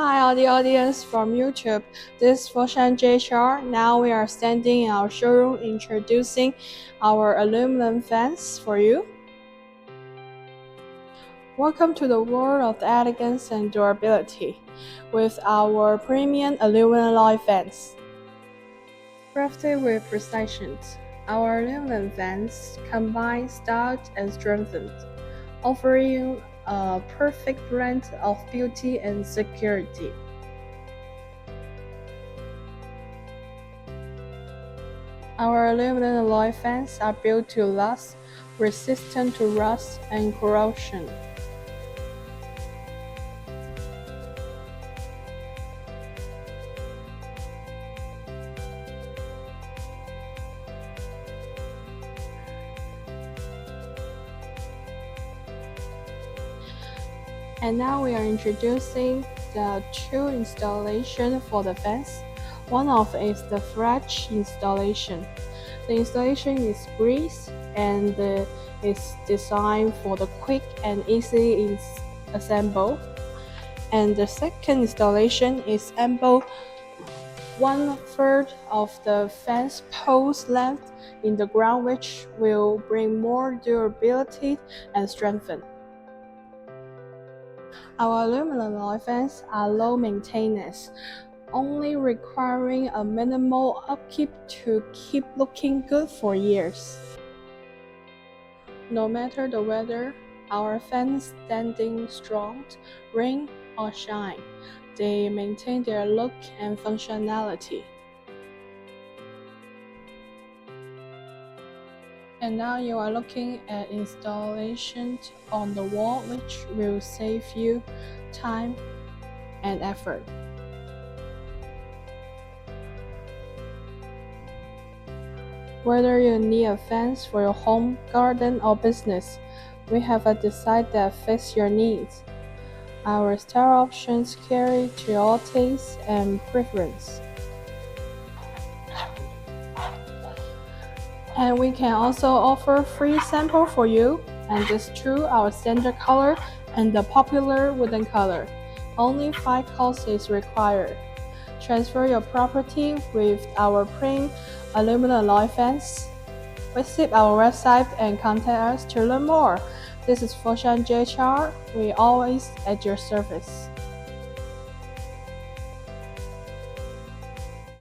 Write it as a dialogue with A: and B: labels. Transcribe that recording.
A: Hi, all the audience from YouTube. This is Foshan JHR. Now we are standing in our showroom introducing our aluminum fans for you. Welcome to the world of elegance and durability with our premium aluminum alloy fans. Crafted with precision, our aluminum fans combine style and strength, offering a perfect blend of beauty and security. Our aluminum alloy fans are built to last, resistant to rust and corrosion. And now we are introducing the two installations for the fans. One of is the flash installation. The installation is breeze and is designed for the quick and easy assemble. And the second installation is ample 1/3 of the fan's post length in the ground, which will bring more durability and strength. Our aluminum alloy fans are low maintenance, only requiring a minimal upkeep to keep looking good for years. No matter the weather, our fans standing strong, rain or shine. They maintain their look and functionality. And now you are looking at installation on the wall, which will save you time and effort. Whether you need a fence for your home, garden, or business, we have a design that fits your needs. Our style options cater to your taste and preference. And we can also offer free sample for you, and this through our standard color and the popular wooden color. Only 5 calls is required. Transfer your property with our premium aluminum alloy fans. Visit our website and contact us to learn more. This is Foshan JHR. We always at your service.